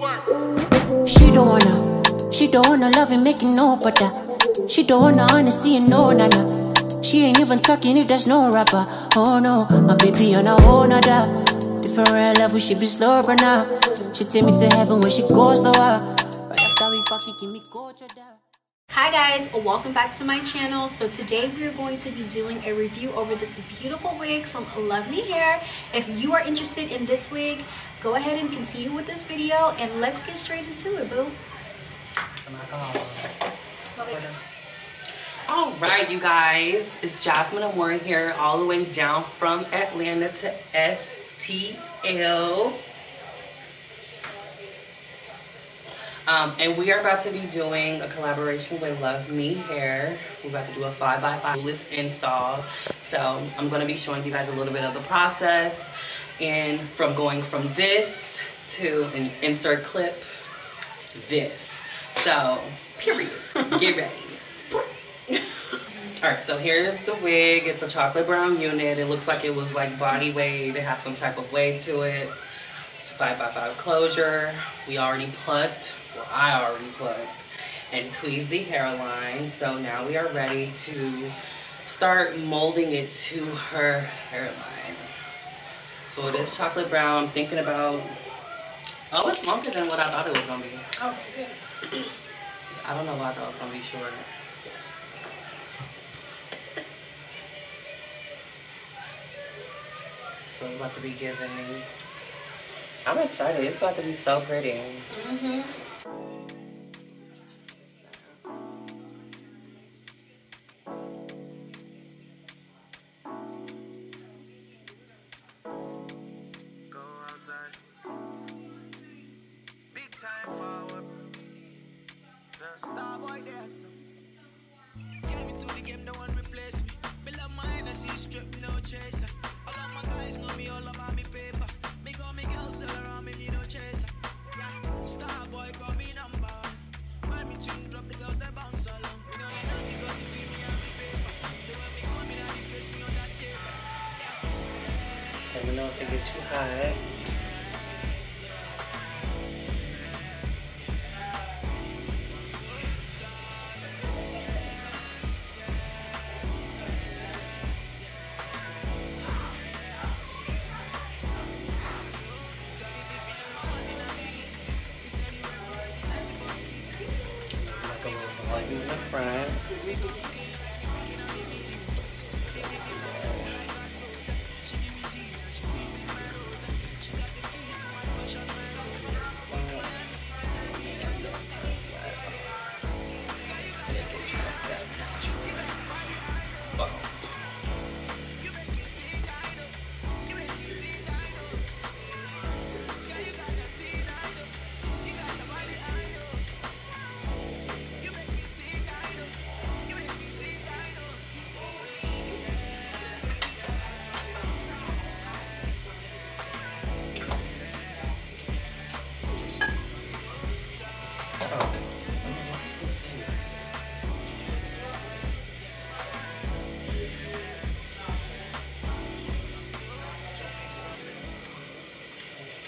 She don't wanna love and make it no better. She don't wanna honesty and no nana. She ain't even talking if there's no rapper. Oh no, my baby on a whole nother different level. She be slow but now she take me to heaven when she goes lower. Right after we fuck, she give me culture down. Hi guys, welcome back to my channel. So today we're going to be doing a review over this beautiful wig from Love Me Hair. If you are interested in this wig, go ahead and continue with this video and let's get straight into it, boo. All right, you guys, it's Jazelle Lumar here, all the way down from Atlanta to STL. And we are about to be doing a collaboration with Love Me Hair. We're about to do a 5x5 list install. So I'm going to be showing you guys a little bit of the process and from going from this to an insert clip this. So, period. Get ready. Alright, so here's the wig. It's a chocolate brown unit. It looks like it was like body wave. It has some type of wave to it. It's a 5x5 closure. We already plucked. Well, I already plucked and tweezed the hairline. So now we are ready to start molding it to her hairline. So it is chocolate brown. I'm thinking about, oh, it's longer than what I thought it was going to be. Oh, good. I don't know why I thought it was going to be short. So it's about to be giving. I'm excited. It's about to be so pretty. Mm-hmm. Let me know if it gets too hot. Like a little volume in the front.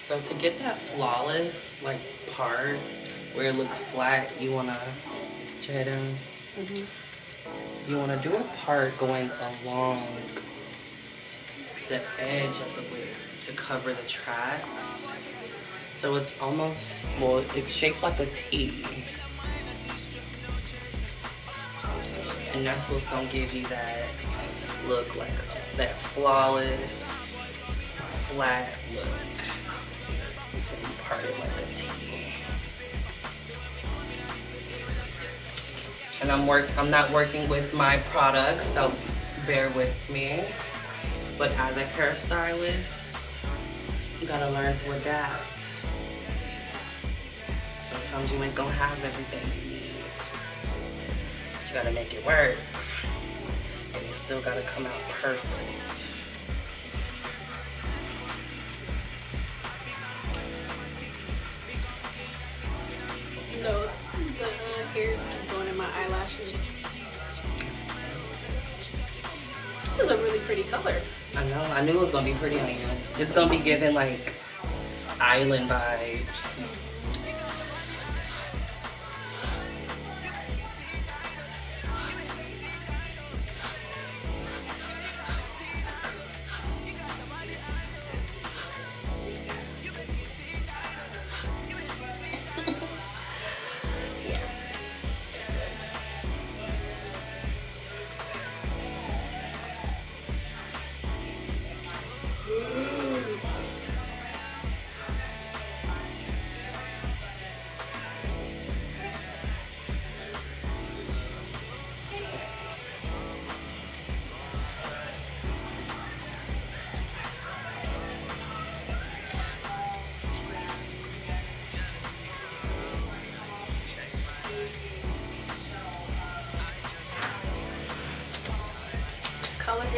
So to get that flawless like part where it look flat, you wanna try down. You wanna do a part going along the edge of the wig to cover the tracks. So it's almost, well, it's shaped like a T. And that's what's gonna give you that look, like that flawless, flat look. It's gonna be parted like a T. And I'm not working with my products, so bear with me. But as a hairstylist, you gotta learn to adapt. Sometimes you ain't gonna have everything you need. But you gotta make it work. And it still gotta come out perfect. No, the hairs keep going in my eyelashes. This is a really pretty color. I know. I knew it was gonna be pretty on you. It's gonna be giving like island vibes.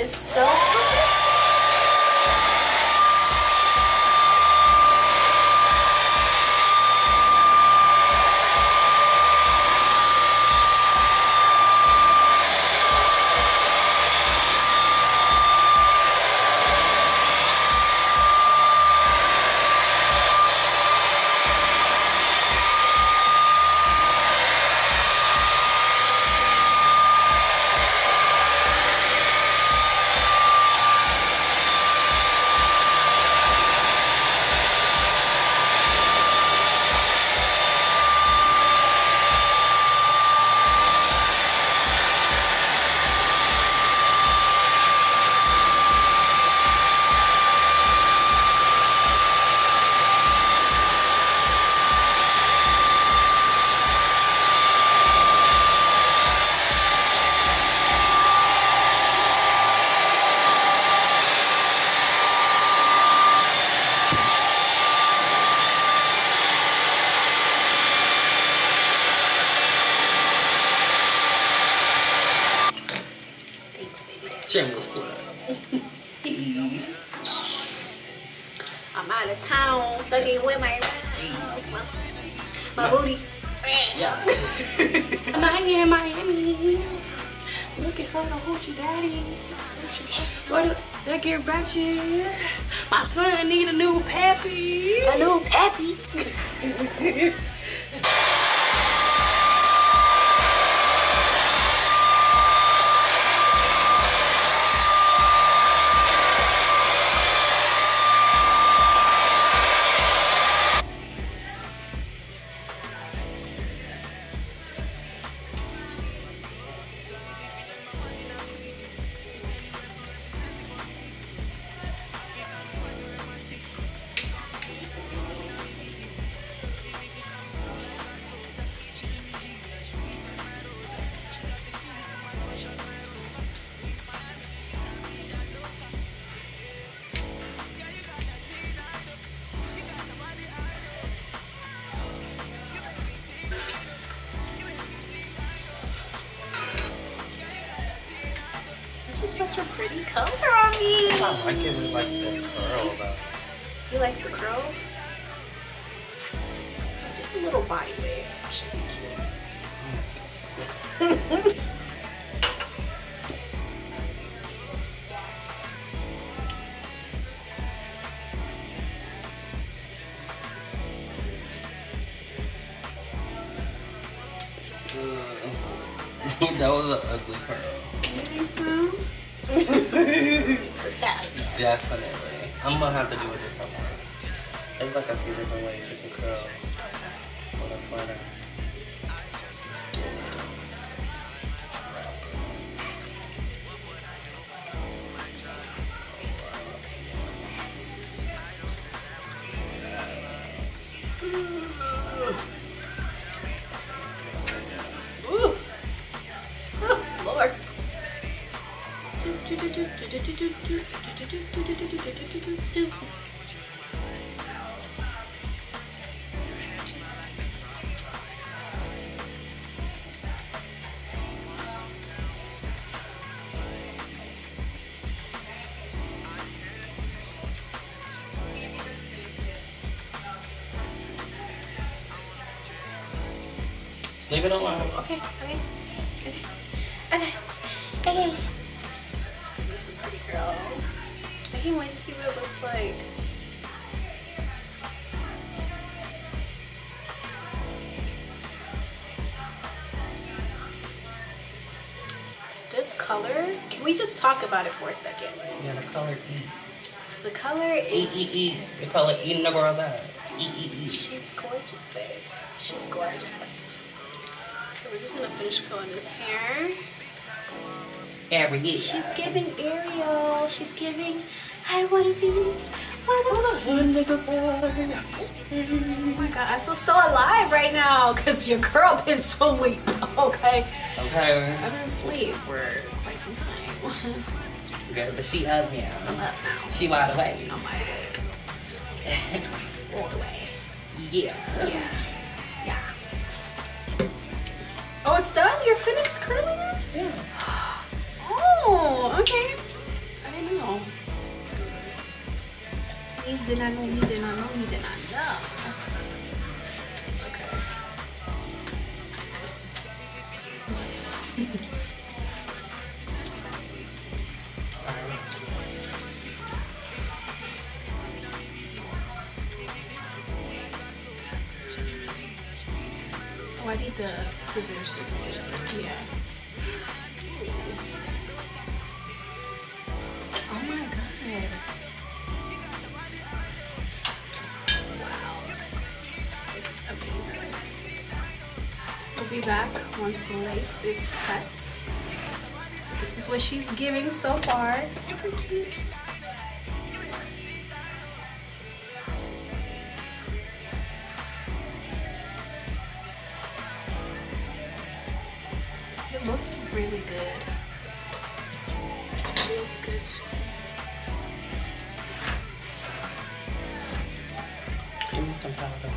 is so pretty. Shameless plug. I'm out of town, thugging with my booty. Yeah. I'm out here in Miami. Looking for the hoochie daddies. What they get ratchet. My son need a new pappy. A new pappy. This is such a pretty color on me. I like it with like the curl though. You like the curls? Just a little body wave. Should be cute. That was an ugly curl. You think so? Definitely. I'm gonna have to do a different one. There's like a few different ways you can curl with a flutter. Lord. Leave it alone. Okay. These some pretty girls. I can't wait to see what it looks like. This color, can we just talk about it for a second? Yeah, the color E. The color is... E. The color E in the girl's eye. E. She's gorgeous, babes. She's gorgeous. So we're just gonna finish curling this hair. Ariel. She's giving Ariel. She's giving, I wanna be one of the niggas. Oh my god, I feel so alive right now because your girl been asleep. Okay. Okay. I've been asleep for quite some time. Okay, but she up now. I'm up now. She wide awake. I'm like, all the way. Yeah. Oh, it's done? You're finished curling it? Yeah. Oh, okay. Needs and I know, need and I know, need and I know. Okay. Oh, I need the scissors. Yeah. Oh my god. Wow. It's amazing. We'll be back once the lace is cut. This is what she's giving so far. Super cute. It looks really good. It feels good. Give me some powder.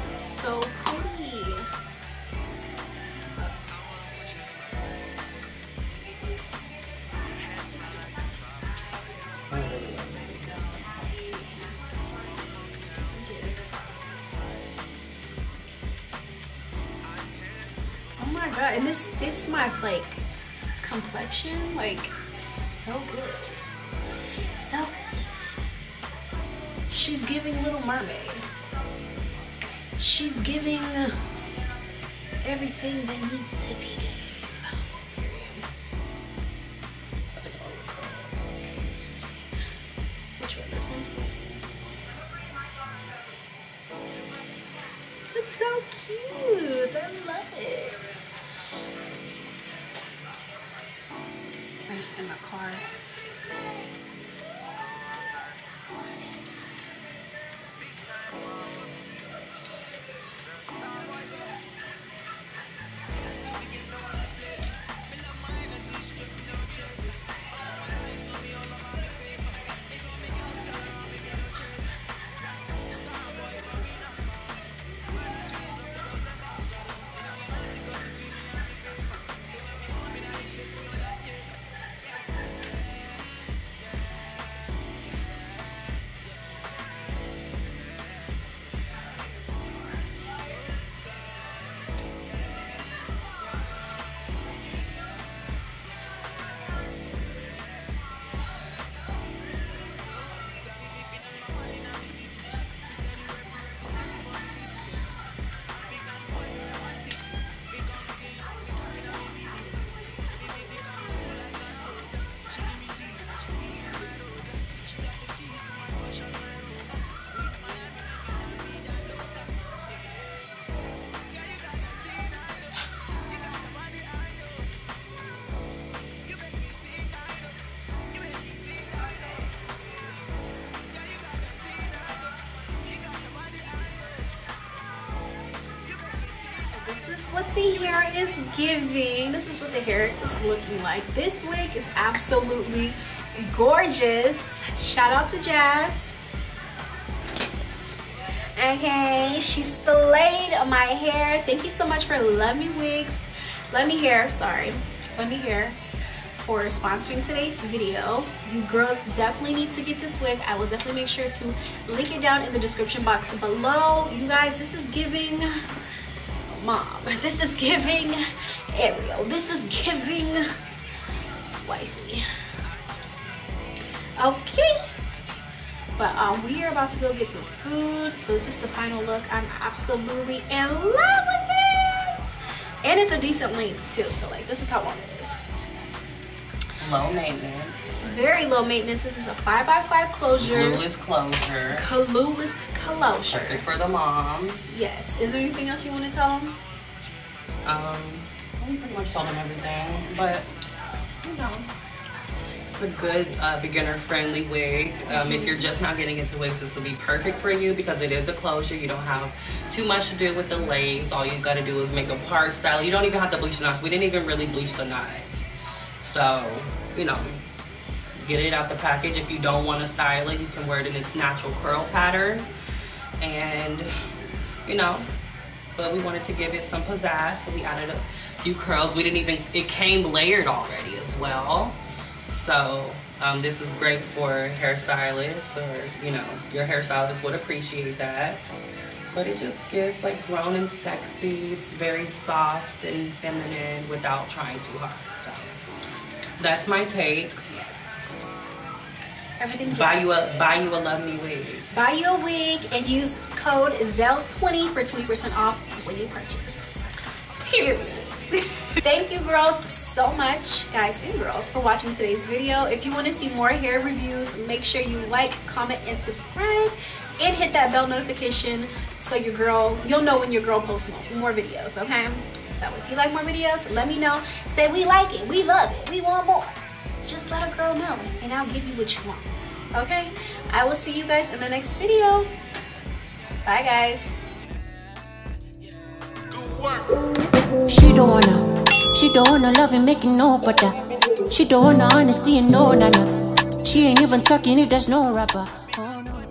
So pretty. Oh my god, and this fits my like complexion like so good. So good. She's giving Little Mermaid. She's giving everything that needs to be gave. Which one? This one? It's so cute. I love it. In my car. This is what the hair is giving. This is what the hair is looking like. This wig is absolutely gorgeous. Shout out to Jazz. Okay, she slayed my hair. Thank you so much for Let Me Wigs. Let Me Hair, sorry. Let Me Hair for sponsoring today's video. You girls definitely need to get this wig. I will definitely make sure to link it down in the description box below. You guys, this is giving mom. This is giving Ariel. This is giving wifey. Okay. But we are about to go get some food. So this is the final look. I'm absolutely in love with it. And it's a decent length too. So like this is how long it is. Low maintenance. Very low maintenance. This is a 5x5 closure. Clueless closure. Clueless closure. Perfect for the moms. Yes. Is there anything else you want to tell them? We pretty much told them everything. But you know. It's a good beginner-friendly wig. If you're just not getting into wigs, this will be perfect for you because it is a closure. You don't have too much to do with the lace. All you gotta do is make a part style. You don't even have to bleach the knots. We didn't even really bleach the knots. So, you know, get it out the package. If you don't want to style it, you can wear it in its natural curl pattern. And, you know, but we wanted to give it some pizzazz, so we added a few curls. We didn't even, it came layered already as well. So this is great for hairstylists, or, you know, your hairstylist would appreciate that. But it just gives like grown and sexy. It's very soft and feminine without trying too hard. So that's my take. Yes. Everything. Buy you a Love Me wig. Buy you a wig and use code ZELL20 for 20% off when you purchase. Period. Thank you girls so much, guys and girls, for watching today's video. If you want to see more hair reviews, make sure you like, comment, and subscribe, and hit that bell notification so you'll know when your girl posts more videos, okay? So if you like more videos, let me know. Say we like it, we love it, we want more. Just let a girl know and I'll give you what you want, okay? I will see you guys in the next video. Bye guys. She don't wanna love and making no butter. She don't wanna honesty and no nana. She ain't even talking if there's no rapper. Oh no.